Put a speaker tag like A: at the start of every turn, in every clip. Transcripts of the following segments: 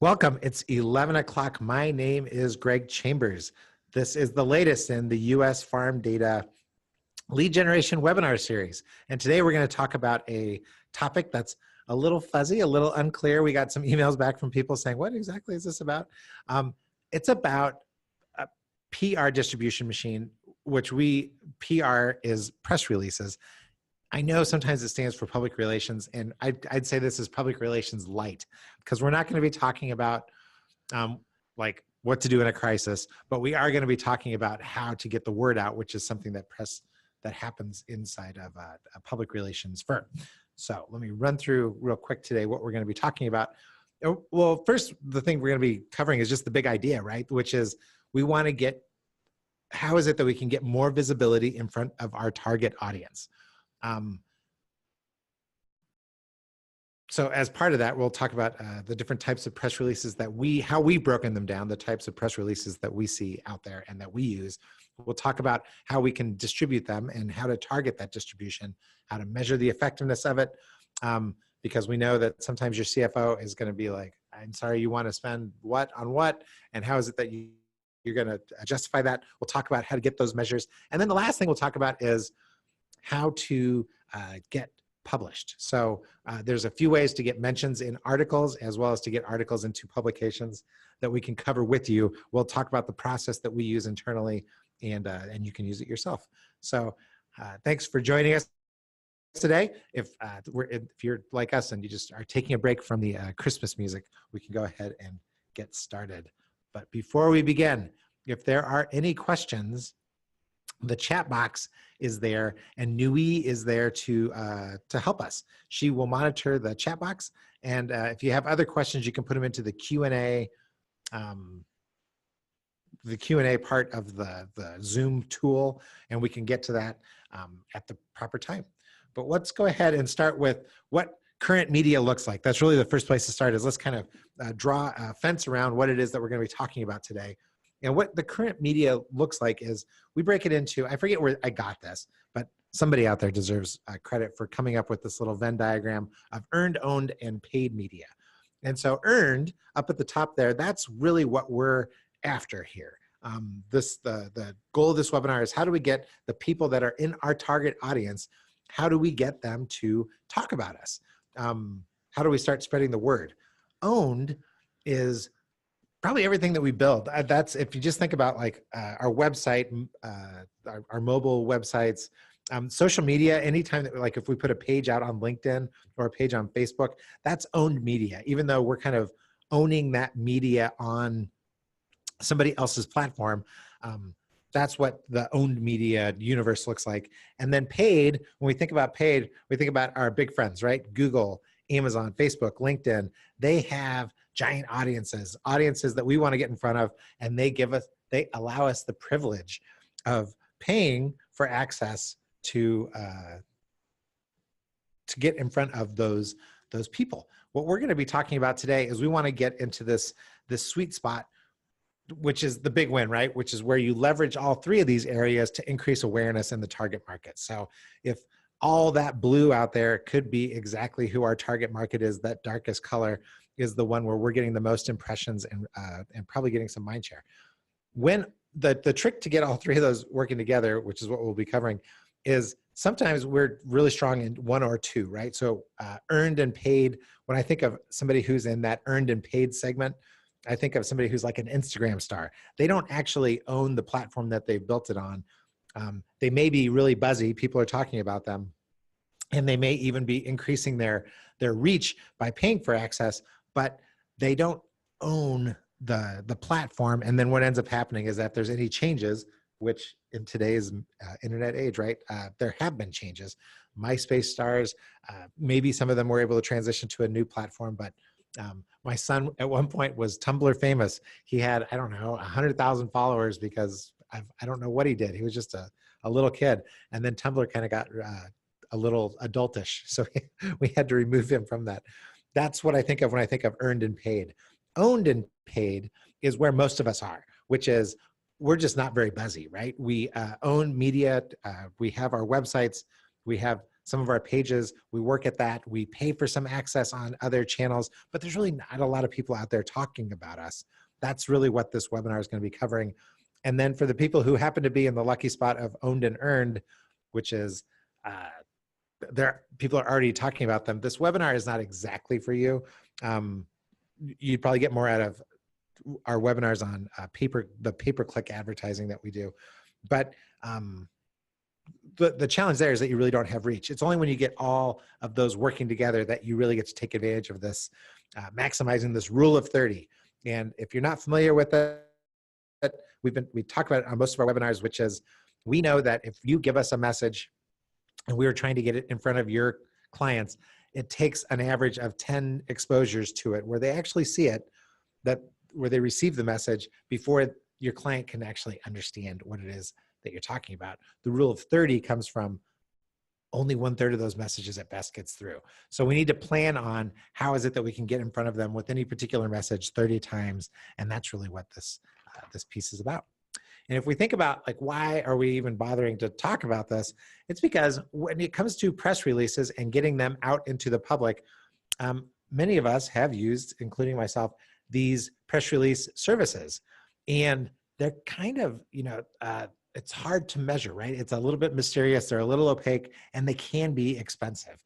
A: Welcome. It's 11 o'clock. My name is Greg Chambers. This is the latest in the U.S. Farm Data Lead Generation webinar series. And today we're going to talk about a topic that's a little fuzzy, a little unclear. We got some emails back from people saying, what exactly is this about? It's about a PR distribution machine, which PR is press releases. I know sometimes it stands for public relations, and I'd say this is public relations light, because we're not going to be talking about like what to do in a crisis, but we are going to be talking about how to get the word out, which is something that happens inside of a public relations firm. So let me run through real quick today what we're going to be talking about. Well, first, the thing we're going to be covering is just the big idea, right? Which is we want to get, how is it that we can get more visibility in front of our target audience? So as part of that, we'll talk about the different types of press releases that how we've broken them down, the types of press releases that we see out there and that we use. We'll talk about how we can distribute them and how to target that distribution, how to measure the effectiveness of it, because we know that sometimes your CFO is going to be like, I'm sorry, you want to spend what on what, and how is it that you're going to justify that? We'll talk about how to get those measures. And then the last thing we'll talk about is how to get published. So there's a few ways to get mentions in articles, as well as to get articles into publications that we can cover with you. We'll talk about the process that we use internally, and you can use it yourself. So thanks for joining us today. If you're like us and you just are taking a break from the Christmas music, we can go ahead and get started. But before we begin, if there are any questions, the chat box is there, and Nui is there to help us. She will monitor the chat box, and if you have other questions, you can put them into the Q&A, part of the Zoom tool, and we can get to that at the proper time. But let's go ahead and start with what current media looks like. That's really the first place to start, is let's kind of draw a fence around what it is that we're going to be talking about today. And what the current media looks like is we break it into, I forget where I got this, but somebody out there deserves credit for coming up with this little Venn diagram of earned, owned, and paid media. And so earned, up at the top there, that's really what we're after here. The goal of this webinar is, how do we get the people that are in our target audience, how do we get them to talk about us? How do we start spreading the word? Owned is probably everything that we build. That's, if you just think about like our website, our mobile websites, social media, anytime that, like if we put a page out on LinkedIn or a page on Facebook, that's owned media, even though we're kind of owning that media on somebody else's platform. That's what the owned media universe looks like. And then paid, when we think about paid, we think about our big friends, right? Google, Amazon, Facebook, LinkedIn. They have giant audiences that we want to get in front of, and they allow us the privilege of paying for access to get in front of those people. What we're going to be talking about today is we want to get into this sweet spot, which is the big win, right? Which is where you leverage all three of these areas to increase awareness in the target market. So if all that blue out there could be exactly who our target market is, that darkest color is the one where we're getting the most impressions and probably getting some mind share. When the trick to get all three of those working together, which is what we'll be covering, is sometimes we're really strong in one or two, right? So earned and paid, when I think of somebody who's in that earned and paid segment, I think of somebody who's like an Instagram star. They don't actually own the platform that they've built it on. They may be really buzzy, people are talking about them, and they may even be increasing their reach by paying for access, but they don't own the platform. And then what ends up happening is that if there's any changes, which in today's internet age, right, there have been changes. MySpace stars, maybe some of them were able to transition to a new platform, but my son at one point was Tumblr famous. He had, I don't know, 100,000 followers because I don't know what he did. He was just a little kid. And then Tumblr kind of got a little adultish. So we had to remove him from that. That's what I think of when I think of earned and paid. Owned and paid is where most of us are, which is we're just not very buzzy, right? We own media. We have our websites. We have some of our pages. We work at that. We pay for some access on other channels, but there's really not a lot of people out there talking about us. That's really what this webinar is going to be covering. And then for the people who happen to be in the lucky spot of owned and earned, which is people are already talking about them, this webinar is not exactly for you. You'd probably get more out of our webinars on the pay-per-click advertising that we do. But the challenge there is that you really don't have reach. It's only when you get all of those working together that you really get to take advantage of this, maximizing this rule of 30. And if you're not familiar with it, we talk about it on most of our webinars, which is we know that if you give us a message and we are trying to get it in front of your clients, it takes an average of 10 exposures to it where they actually see it, where they receive the message before your client can actually understand what it is that you're talking about. The rule of 30 comes from only 1/3 of those messages at best gets through. So we need to plan on how is it that we can get in front of them with any particular message 30 times. And that's really what this piece is about. And if we think about like, why are we even bothering to talk about this? It's because when it comes to press releases and getting them out into the public, many of us have used, including myself, these press release services. And they're kind of, it's hard to measure, right? It's a little bit mysterious. They're a little opaque, and they can be expensive.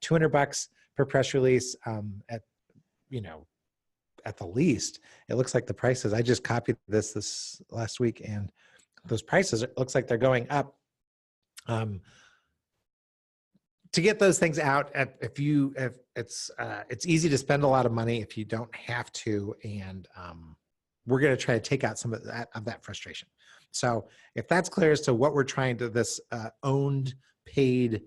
A: $200 per press release at the least. It looks like the prices, I just copied this last week, and those prices, it looks like they're going up. To get those things out, if it's easy to spend a lot of money if you don't have to, and we're going to try to take out some of that frustration. So if that's clear as to what we're trying to, this owned, paid,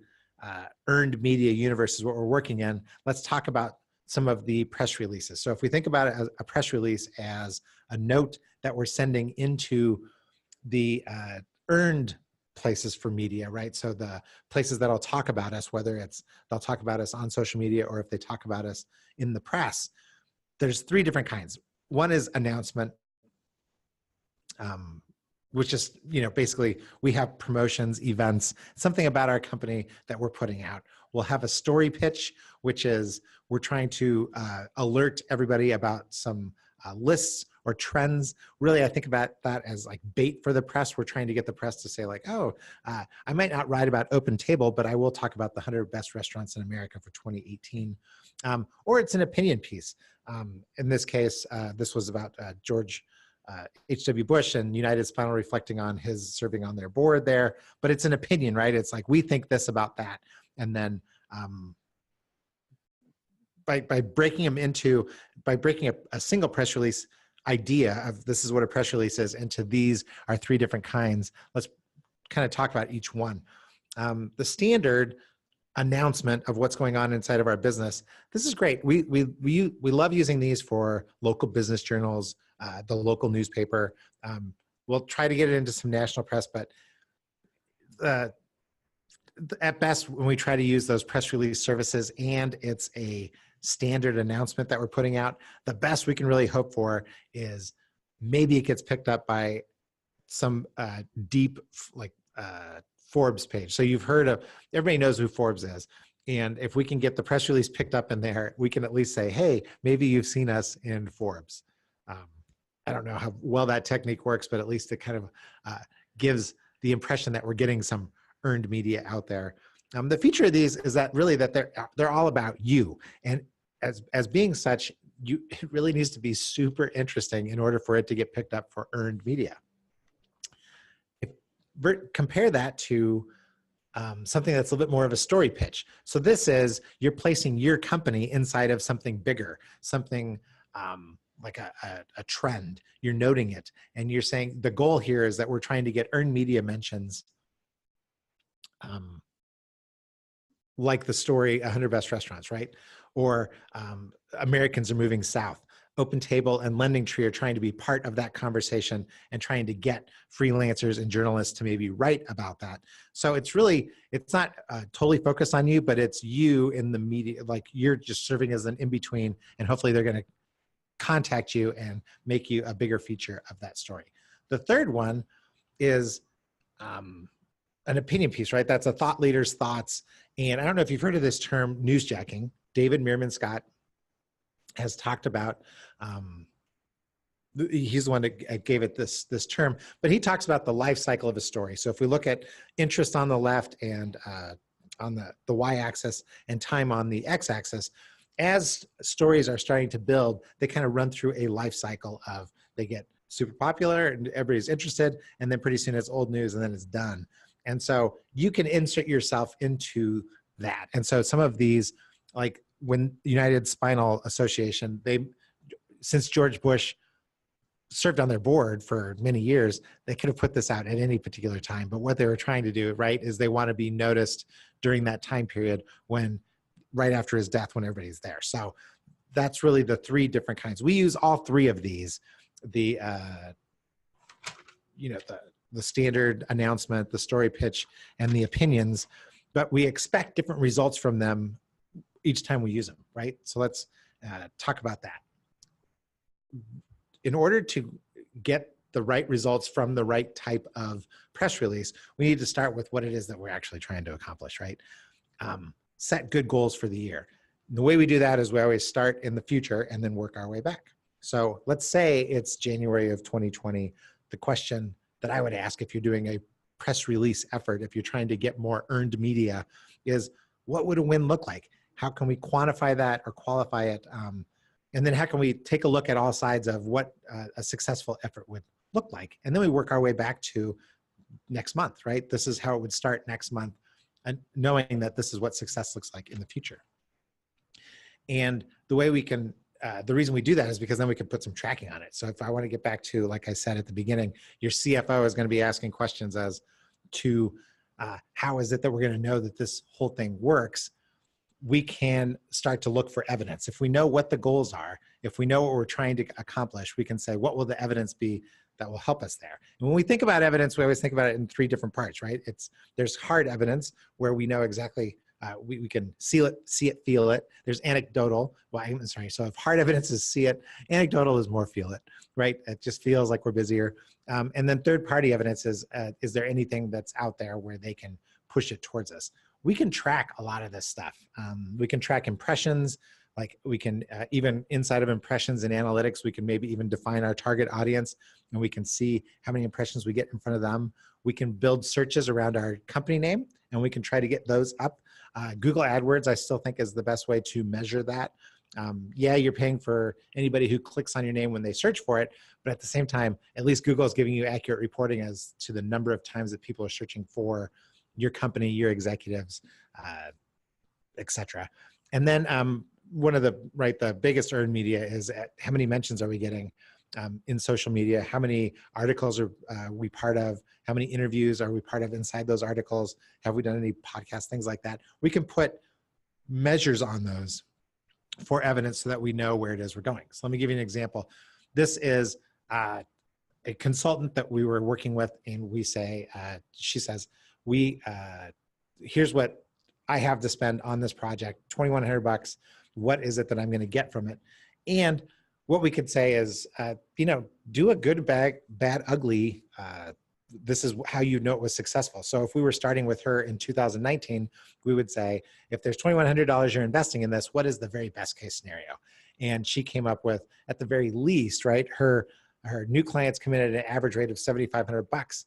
A: earned media universe is what we're working in, let's talk about some of the press releases. So if we think about it as a press release as a note that we're sending into the earned places for media, right? So the places that'll talk about us, whether it's they'll talk about us on social media or if they talk about us in the press, there's 3 different kinds. One is announcement, which is, basically we have promotions, events, something about our company that we're putting out. We'll have a story pitch, which is we're trying to alert everybody about some lists or trends. Really, I think about that as like bait for the press. We're trying to get the press to say like, oh, I might not write about Open Table, but I will talk about the 100 best restaurants in America for 2018. Or it's an opinion piece. In this case, this was about George H.W. Bush and United's final reflecting on his serving on their board there, but it's an opinion, right? It's like, we think this about that. And then by breaking a single press release idea of this is what a press release is into these are 3 different kinds, let's kind of talk about each one. The standard announcement of what's going on inside of our business. This is great. We love using these for local business journals, the local newspaper. We'll try to get it into some national press, but at best, when we try to use those press release services and it's a standard announcement that we're putting out, the best we can really hope for is maybe it gets picked up by some deep Forbes page. So you've heard of, everybody knows who Forbes is. And if we can get the press release picked up in there, we can at least say, hey, maybe you've seen us in Forbes. I don't know how well that technique works, but at least it kind of gives the impression that we're getting some earned media out there. The feature of these is that really that they're all about you. And as being such, it really needs to be super interesting in order for it to get picked up for earned media. Compare that to something that's a little bit more of a story pitch. So this is, you're placing your company inside of something bigger, something like a trend. You're noting it, and you're saying the goal here is that we're trying to get earned media mentions, like the story 100 Best Restaurants, right? Or Americans are moving south. Open Table and Lending Tree are trying to be part of that conversation and trying to get freelancers and journalists to maybe write about that. So it's not totally focused on you, but it's you in the media, like you're just serving as an in-between, and hopefully they're going to contact you and make you a bigger feature of that story. The third one is an opinion piece, right? That's a thought leader's thoughts. And I don't know if you've heard of this term, newsjacking. David Meerman Scott has talked about, he's the one that gave it this term, but he talks about the life cycle of a story. So if we look at interest on the left and on the y-axis and time on the x-axis, as stories are starting to build, they kind of run through a life cycle of, they get super popular and everybody's interested, and then pretty soon it's old news and then it's done. And so you can insert yourself into that. And so some of these, like when United Spinal Association, since George Bush served on their board for many years, they could have put this out at any particular time. But what they were trying to do, right, is they want to be noticed during that time period when, right after his death, when everybody's there. So that's really the three different kinds. We use all three of these, the standard announcement, the story pitch, and the opinions, but we expect different results from them each time we use them, right? So let's talk about that. In order to get the right results from the right type of press release, we need to start with what it is that we're actually trying to accomplish, right? Set good goals for the year. The way we do that is we always start in the future and then work our way back. So let's say it's January of 2020. The question that I would ask if you're doing a press release effort, if you're trying to get more earned media, is what would a win look like? How can we quantify that or qualify it? And then how can we take a look at all sides of what a successful effort would look like? And then we work our way back to next month, right? This is how it would start next month, and knowing that this is what success looks like in the future. And the way we can, the reason we do that is because then we can put some tracking on it. So if I want to get back to, like I said at the beginning, your CFO is going to be asking questions as to how is it that we're going to know that this whole thing works? We can start to look for evidence. If we know what the goals are, if we know what we're trying to accomplish, we can say, what will the evidence be that will help us there? And when we think about evidence, we always think about it in three different parts, right? There's hard evidence where we know exactly, we can see it, feel it. There's anecdotal, so if hard evidence is see it, anecdotal is more feel it, right? It just feels like we're busier. And then third party evidence is there anything that's out there where they can push it towards us? We can track a lot of this stuff. We can track impressions, like we can, even inside of impressions and analytics, we can maybe even define our target audience, and we can see how many impressions we get in front of them. We can build searches around our company name, and we can try to get those up. Google AdWords, I still think, is the best way to measure that. Yeah, you're paying for anybody who clicks on your name when they search for it, but at the same time, at least Google is giving you accurate reporting as to the number of times that people are searching for your company, your executives, etc. And then one of the biggest earned media is how many mentions are we getting in social media? How many articles are we part of? How many interviews are we part of inside those articles? Have we done any podcasts, things like that? We can put measures on those for evidence so that we know where it is we're going. So let me give you an example. This is a consultant that we were working with, and we say, she says, here's what I have to spend on this project, $2,100. What is it that I'm going to get from it? And what we could say is, do a good, bad, ugly. This is how you know it was successful. So if we were starting with her in 2019, we would say, if there's $2,100 you're investing in this, what is the very best case scenario? And she came up with, at the very least, right, her new clients come in at an average rate of $7,500.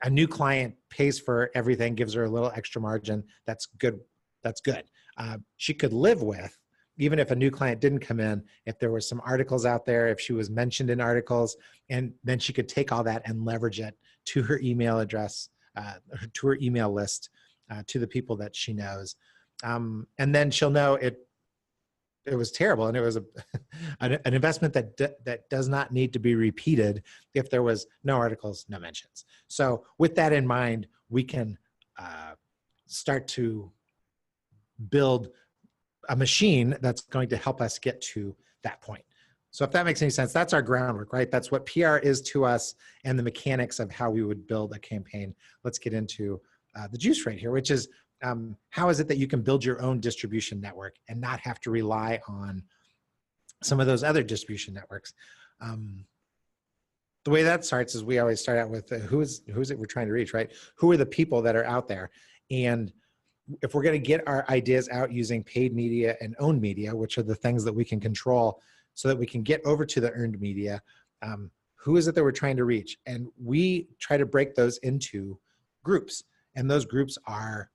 A: A new client pays for everything, gives her a little extra margin. That's good. That's good. She could live with, even if a new client didn't come in, if there were some articles out there, if she was mentioned in articles, and then she could take all that and leverage it to her email address, to her email list, to the people that she knows. And then she'll know it was terrible, and it was an investment that does not need to be repeated if there was no articles, no mentions. So with that in mind, we can start to build a machine that's going to help us get to that point. So if that makes any sense, that's our groundwork, right? That's what PR is to us and the mechanics of how we would build a campaign. Let's get into the juice right here, which is how is it that you can build your own distribution network and not have to rely on some of those other distribution networks? The way that starts is we always start out with who is it we're trying to reach, right? Who are the people that are out there? And if we're going to get our ideas out using paid media and owned media, which are the things that we can control so that we can get over to the earned media, who is it that we're trying to reach? And we try to break those into groups. And those groups are,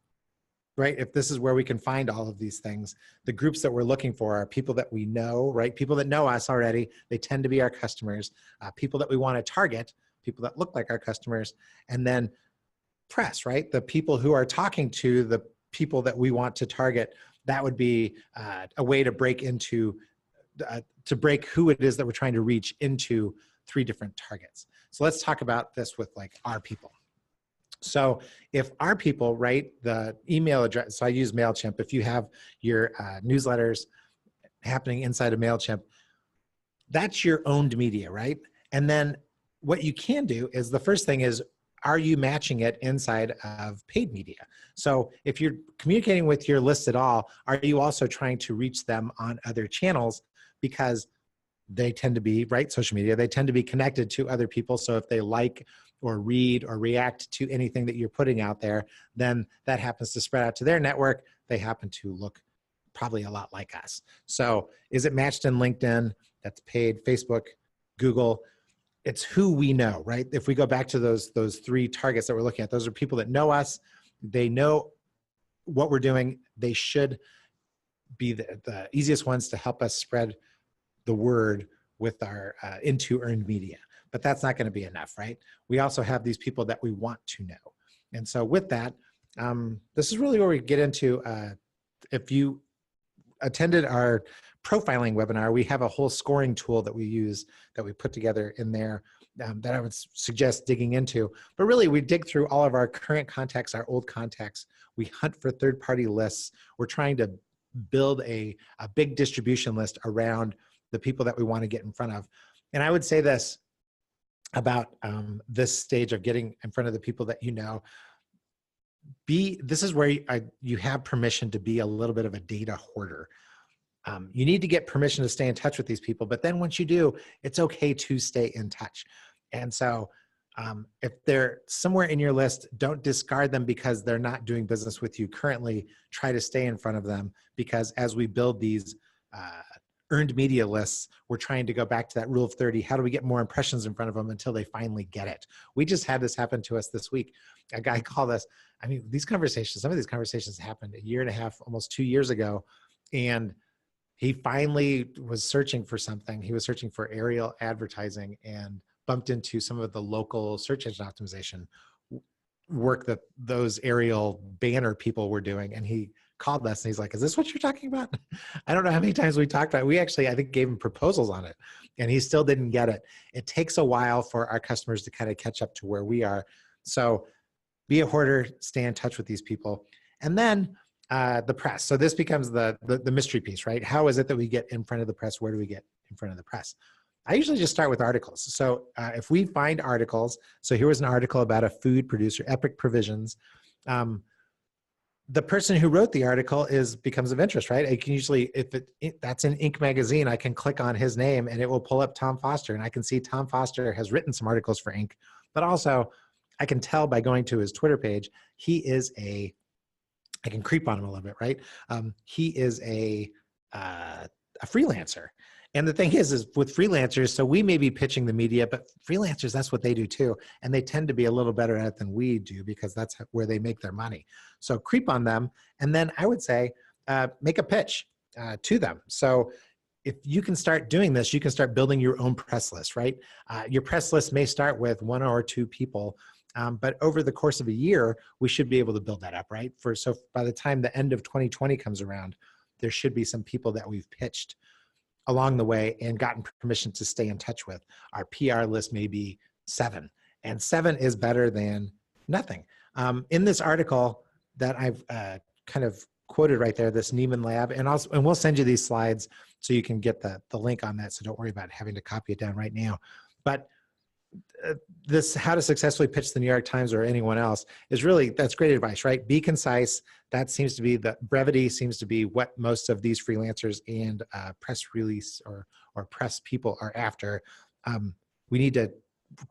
A: right, if this is where we can find all of these things, the groups that we're looking for are people that we know, right? People that know us already. They tend to be our customers. People that we want to target, people that look like our customers. And then press, right? The people who are talking to the people that we want to target. That would be a way to break into, to break who it is that we're trying to reach into 3 different targets. So let's talk about this with like our people. So if our people, right, the email address, so I use MailChimp. If you have your newsletters happening inside of MailChimp, that's your owned media, right? And then what you can do is the first thing is, are you matching it inside of paid media? So if you're communicating with your list at all, are you also trying to reach them on other channels? Because they tend to be, right, social media, they tend to be connected to other people. So if they like or read or react to anything that you're putting out there, then that happens to spread out to their network. They happen to look probably a lot like us. So is it matched in LinkedIn? That's paid. Facebook, Google. It's who we know, right? If we go back to those 3 targets that we're looking at, those are people that know us. They know what we're doing. They should be the easiest ones to help us spread the word with our into earned media. But that's not going to be enough, right? We also have these people that we want to know. And so with that, this is really where we get into, if you attended our profiling webinar, we have a whole scoring tool that we use, that we put together in there, that I would suggest digging into. But really, we dig through all of our current contacts, our old contacts. We hunt for third-party lists. We're trying to build a big distribution list around the people that we want to get in front of. And I would say this about this stage of getting in front of the people that you know. This is where you have permission to be a little bit of a data hoarder. You need to get permission to stay in touch with these people, but then once you do, it's okay to stay in touch. And so if they're somewhere in your list, don't discard them because they're not doing business with you currently. Try to stay in front of them, because as we build these earned media lists, we're trying to go back to that rule of 30. How do we get more impressions in front of them until they finally get it? We just had this happen to us this week. A guy called us. I mean, these conversations, some of these conversations happened 1.5 years, almost 2 years ago. And he finally was searching for something. He was searching for aerial advertising and bumped into some of the local search engine optimization work that those aerial banner people were doing. And he called us and he's like, is this what you're talking about? I don't know how many times we talked about it. We actually, I think, gave him proposals on it and he still didn't get it. It takes a while for our customers to kind of catch up to where we are. So be a hoarder, stay in touch with these people. And then the press. So this becomes the mystery piece, right? How is it that we get in front of the press? Where do we get in front of the press? I usually just start with articles. So if we find articles, so here was an article about a food producer, Epic Provisions. The person who wrote the article becomes of interest, right? I can usually, if that's in Inc. magazine, I can click on his name and it will pull up Tom Foster, and I can see Tom Foster has written some articles for Inc. But also, I can tell by going to his Twitter page, I can creep on him a little bit, right? He is a freelancer. And the thing is with freelancers, so we may be pitching the media, but freelancers, that's what they do too. And they tend to be a little better at it than we do because that's where they make their money. So creep on them. And then I would say, make a pitch to them. So if you can start doing this, you can start building your own press list, right? Your press list may start with 1 or 2 people, but over the course of a year, we should be able to build that up, right? So by the time the end of 2020 comes around, there should be some people that we've pitched along the way and gotten permission to stay in touch with. Our PR list may be 7, and 7 is better than nothing. In this article that I've kind of quoted right there, this Neiman Lab, and we'll send you these slides so you can get the link on that, so don't worry about having to copy it down right now. But this how to successfully pitch the New York Times or anyone else is really, that's great advice, right? Be concise. That seems to be, the brevity seems to be what most of these freelancers and press release or press people are after. We need to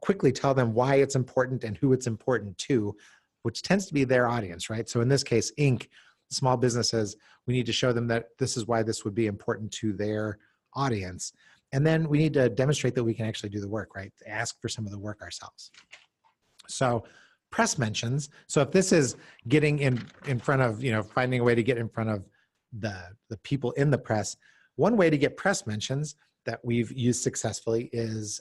A: quickly tell them why it's important and who it's important to, which tends to be their audience, right? So in this case, Inc., small businesses, we need to show them that this is why this would be important to their audience. And then we need to demonstrate that we can actually do the work, right? Ask for some of the work ourselves. So press mentions. So if this is getting in front of, finding a way to get in front of the people in the press, one way to get press mentions that we've used successfully is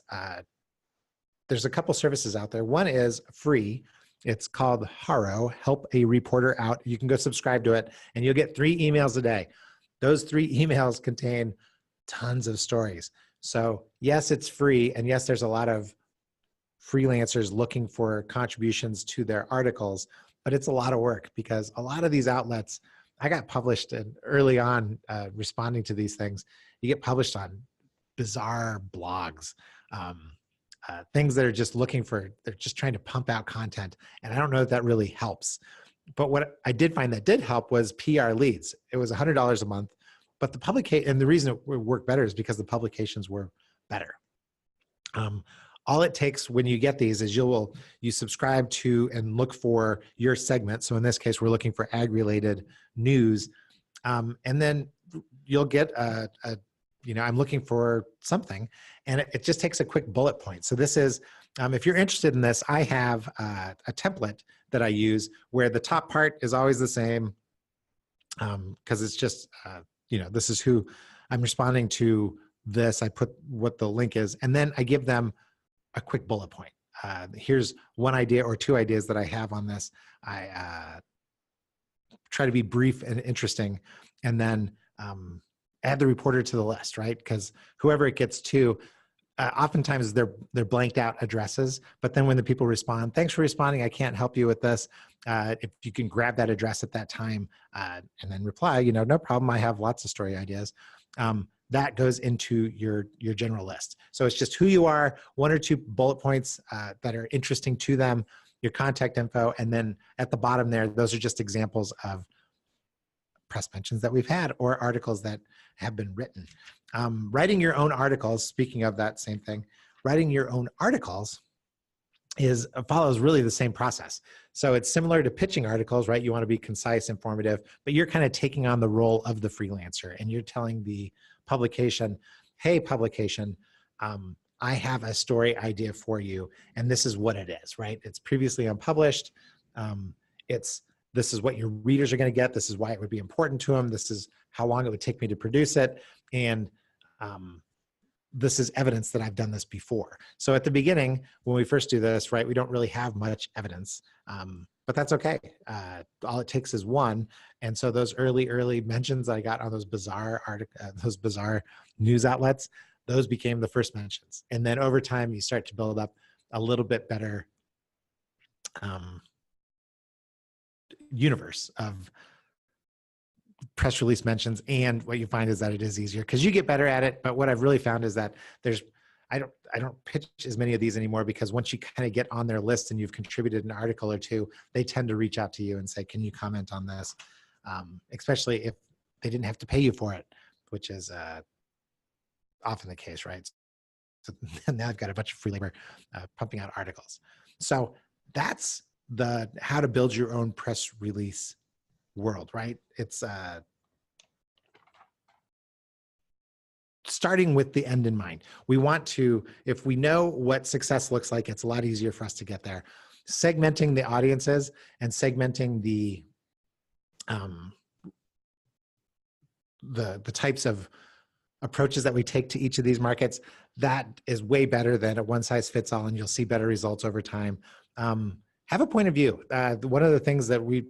A: there's a couple services out there. One is free. It's called Haro, Help a Reporter Out. You can go subscribe to it and you'll get 3 emails a day. Those 3 emails contain tons of stories. So yes, it's free. And yes, there's a lot of freelancers looking for contributions to their articles, but it's a lot of work because a lot of these outlets, I got published early on responding to these things. You get published on bizarre blogs, things that are just they're just trying to pump out content. And I don't know if that really helps. But what I did find that did help was PR leads. It was $100 a month, but and the reason it worked better is because the publications were better. All it takes when you get these is you subscribe to and look for your segment. So in this case, we're looking for ag-related news. And then you'll get I'm looking for something, and it just takes a quick bullet point. So this is, if you're interested in this, I have a template that I use where the top part is always the same because it's just, this is who I'm responding to this. I put what the link is, and then I give them a quick bullet point. Here's one idea or 2 ideas that I have on this. I try to be brief and interesting, and then add the reporter to the list, right? Because whoever it gets to, oftentimes they're blanked out addresses, but then when the people respond, thanks for responding, I can't help you with this. If you can grab that address at that time and then reply, no problem, I have lots of story ideas. That goes into your general list. So it's just who you are, 1 or 2 bullet points that are interesting to them, your contact info, and then at the bottom there, those are just examples of press mentions that we've had or articles that have been written. Writing your own articles, speaking of that same thing, writing your own articles follows really the same process. So it's similar to pitching articles, right? You want to be concise, informative, but you're kind of taking on the role of the freelancer and you're telling the publication, hey, publication, I have a story idea for you, and this is what it is, right? It's previously unpublished. This is what your readers are going to get. This is why it would be important to them. This is how long it would take me to produce it. And this is evidence that I've done this before. So at the beginning, when we first do this, right, we don't really have much evidence, but that's okay. All it takes is 1. And so those early mentions I got on those bizarre news outlets, those became the first mentions. And then over time, you start to build up a little bit better universe of press release mentions. And what you find is that it is easier because you get better at it. But what I've really found is that I don't pitch as many of these anymore because once you kind of get on their list and you've contributed an article or 2, they tend to reach out to you and say, can you comment on this? Especially if they didn't have to pay you for it, which is often the case, right? So now I've got a bunch of free labor pumping out articles. So that's the how to build your own press release world, right? It's starting with the end in mind. We want to, if we know what success looks like, it's a lot easier for us to get there. Segmenting the audiences and segmenting the types of approaches that we take to each of these markets, that is way better than a one size fits all, and you'll see better results over time. Have a point of view. One of the things that we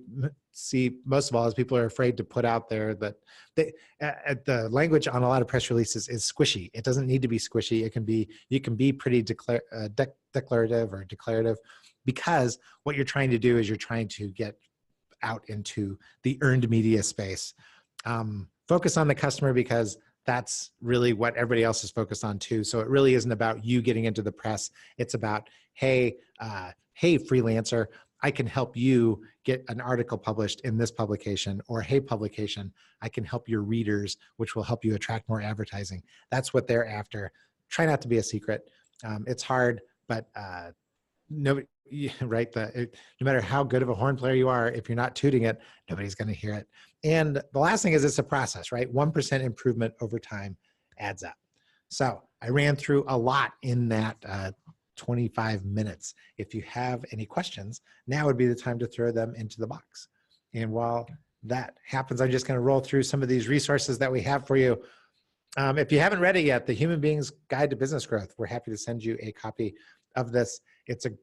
A: see most of all is people are afraid to put out there that the language on a lot of press releases is squishy. It doesn't need to be squishy. You can be pretty declarative or declarative, because what you're trying to do is you're trying to get out into the earned media space. Focus on the customer because that's really what everybody else is focused on too. So it really isn't about you getting into the press. It's about, hey, freelancer, I can help you get an article published in this publication, or hey, publication, I can help your readers, which will help you attract more advertising. That's what they're after. Try not to be a secret. It's hard, but nobody, right? No matter how good of a horn player you are, if you're not tooting it, nobody's going to hear it. And the last thing is it's a process, right? 1% improvement over time adds up. So I ran through a lot in that 25 minutes. If you have any questions, now would be the time to throw them into the box. And while that happens, I'm just going to roll through some of these resources that we have for you. If you haven't read it yet, The Human Being's Guide to Business Growth, we're happy to send you a copy of this. It's a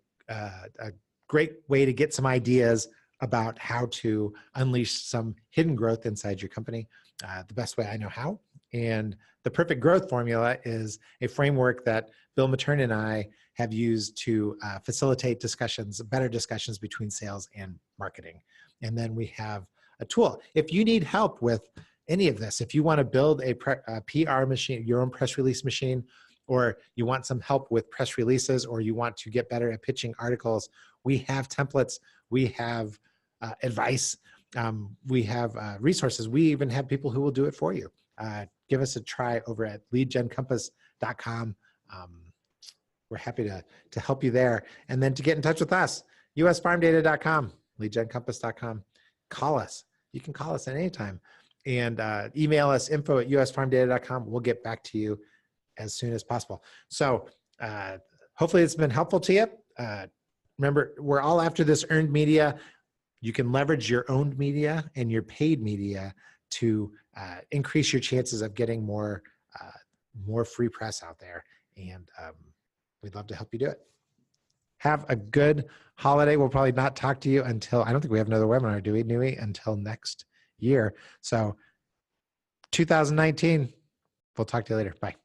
A: great way to get some ideas about how to unleash some hidden growth inside your company, the best way I know how. And the perfect growth formula is a framework that Bill Matern and I have used to facilitate discussions, better discussions between sales and marketing. And then we have a tool. If you need help with any of this, if you want to build a PR machine, your own press release machine, or you want some help with press releases, or you want to get better at pitching articles, we have templates, we have advice, we have resources. We even have people who will do it for you. Give us a try over at leadgencompass.com. We're happy to help you there. And then to get in touch with us, usfarmdata.com, leadgencompass.com. Call us. You can call us at any time. And email us info@usfarmdata.com. We'll get back to you as soon as possible. So hopefully it's been helpful to you. Remember, we're all after this earned media. You can leverage your owned media and your paid media to increase your chances of getting more free press out there. And we'd love to help you do it. Have a good holiday. We'll probably not talk to you until, I don't think we have another webinar, do we, Nui? Until next year. So 2019, we'll talk to you later. Bye.